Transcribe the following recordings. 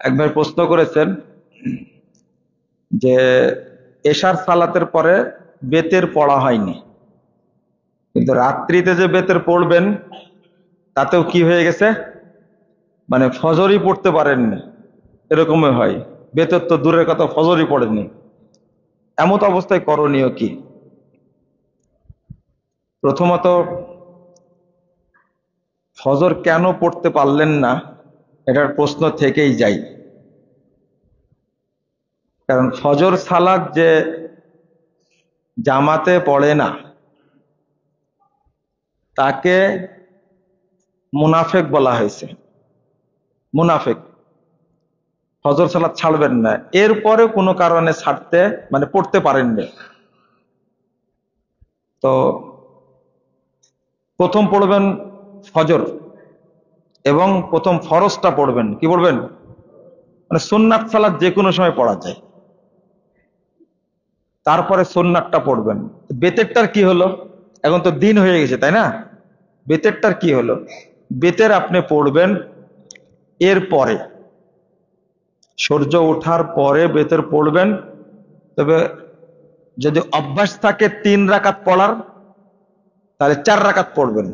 একবার প্রশ্ন করেছেন যে এশার সালাতের পরে বেতের পড়া হয়নি, কিন্তু রাত্রিতে যে বেতের পড়বেন তাতেও কি হয়ে গেছে, মানে ফজরই পড়তে পারেননি, এরকমই হয়। বেতের তো দূরের কথা, ফজরই পড়েনি। এমত অবস্থায় করণীয় কি? প্রথমত, ফজর কেন পড়তে পারলেন না এটার প্রশ্ন থেকেই যায়। কারণ ফজর সালাত যে জামাতে পড়ে না তাকে মুনাফেক বলা হয়েছে। মুনাফেক ফজর সালাত ছাড়বেন না, এরপরে কোনো কারণে ছাড়তে মানে পড়তে পারেননি, তো প্রথম পড়বেন ফজর এবং প্রথম ফরজটা পড়বেন। কি পড়বেন? মানে সুন্নাত সালাত যে কোনো সময় পড়া যায়, তারপরে সুন্নাতটা পড়বেন। বেতেরটার কি হলো? এখন তো দিন হয়ে গেছে, তাই না? বেতেরটার কি হলো? বেতের আপনি পড়বেন এর পরে, সূর্য ওঠার পরে বেতের পড়বেন। তবে যদি অভ্যাস থাকে 3 রাকাত পড়ার, তাহলে 4 রাকাত পড়বেন।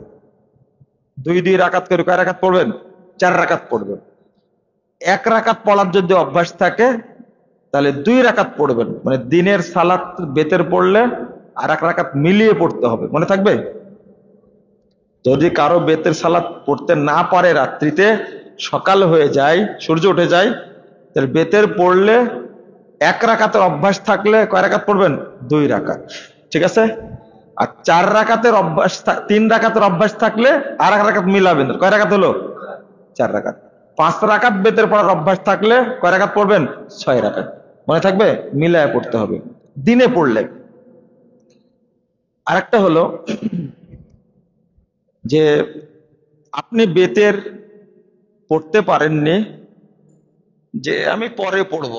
2 রাকাত করে কয় রাকাত পড়বেন? 4 রাকাত পড়বেন। 1 রাকাত পড়ার যদি অভ্যাস থাকে তাহলে 2 রাকাত পড়বেন। মানে দিনের সালাত বেতের পড়লে আর 1 রাকাত মিলিয়ে পড়তে হবে, মনে থাকবে? যদি কারো বেতের সালাত পড়তে না পারে, রাত্রিতে সকাল হয়ে যায়, সূর্য উঠে যায়, তাহলে বেতের পড়লে 1 রাকাতের অভ্যাস থাকলে কয় রাকাত পড়বেন? 2 রাকাত, ঠিক আছে? আর 4 রাকাতের অভ্যাস, 3 রাকাতের অভ্যাস থাকলে আর 1 রাকাত মিলাবেন। কয় রাকাত হলো? 4 রাকাত। 5 রাকাত বেতের পড়ার অভ্যাস থাকলে কয় রাকাত পড়বেন? 6 রাকাত। মনে থাকবে? মিলায় পড়তে হবে দিনে পড়লে। আরেকটা হলো যে আপনি বেতের পড়তে পারেননি, যে আমি পরে পড়ব।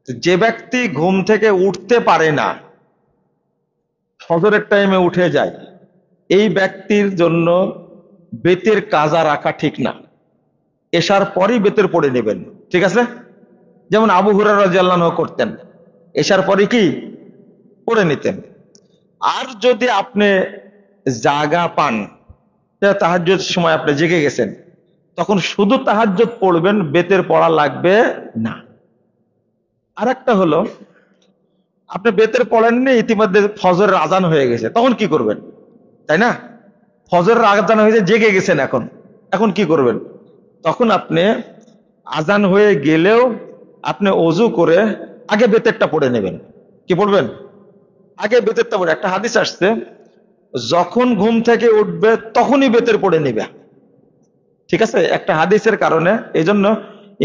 যে ব্যক্তি ঘুম থেকে উঠতে পারে না, ফজরের টাইমে উঠে যায়, এই ব্যক্তির জন্য বেতের কাজা রাখা ঠিক না। এশার পরই বেতের পড়ে নেবেন, ঠিক আছে? যেমন আবু হুরায়রা রাদিয়াল্লাহু আনহু করতেন, এশার পরই কি পড়ে নিতেন। আর যদি আপনি জাগা পান, তাহাজ্জুদের সময় আপনি জেগে গেছেন, তখন শুধু তাহাজ্জুদ পড়বেন, বেতের পড়া লাগবে না। আর একটা হলো, আপনি বেতের পড়েননি, ইতিমধ্যে ফজরের আজান হয়ে গেছে, তখন কি করবেন? তাই না? ফজরের আজান হয়েছে, জেগে গেছেন, এখন এখন কি করবেন? তখন আপনি আজান হয়ে গেলেও আপনি ওযু করে আগে বেতেরটা পড়ে নেবেন। কি পড়বেন? আগে বেতেরটা পড়ে। একটা হাদিস আসছে, যখন ঘুম থেকে উঠবে তখনই বেতের পড়ে নেবে, ঠিক আছে? একটা হাদিসের কারণে। এই জন্য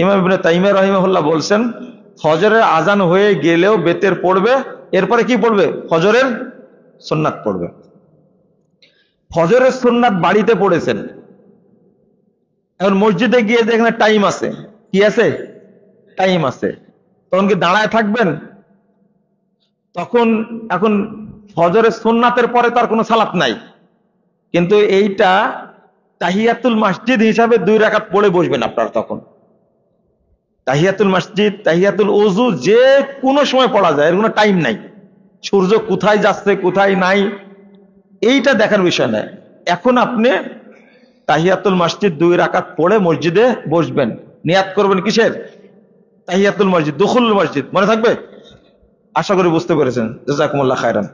ইমাম ইবনে তাইমিয়া রাহিমাহুল্লাহ বলছেন, ফজরের আজান হয়ে গেলেও বেতের পড়বে, এরপরে কি পড়বে? ফজরের সুন্নাত পড়বে। ফজরের সুন্নাত বাড়িতে পড়েছেন, এখন মসজিদে গিয়ে দেখেন টাইম আছে। কি আছে? টাইম আছে। তখন কি দাঁড়ায় থাকবেন? তখন এখন ফজরের সুন্নাতের পরে তার কোনো সালাত নাই, কিন্তু এইটা তাহিয়াতুল মসজিদ হিসাবে 2 রাকাত পড়ে বসবেন আপনার। তখন তাহিয়াতুল মসজিদ, তাহিয়াতুল ওযু যে কোনো সময় পড়া যায়, এর কোনো টাইম নাই। সূর্য কোথায় যাচ্ছে কোথায় নাই এইটা দেখার বিষয় নয়। এখন আপনি তাহিয়াতুল মসজিদ 2 রাকাত পড়ে মসজিদে বসবেন, নিয়াত করবেন কিসের? তাহিয়াতুল মসজিদ, দুখুলুল মসজিদ। মনে থাকবে? আশা করি বুঝতে পেরেছেন। জাযাকুমুল্লাহ খায়রান।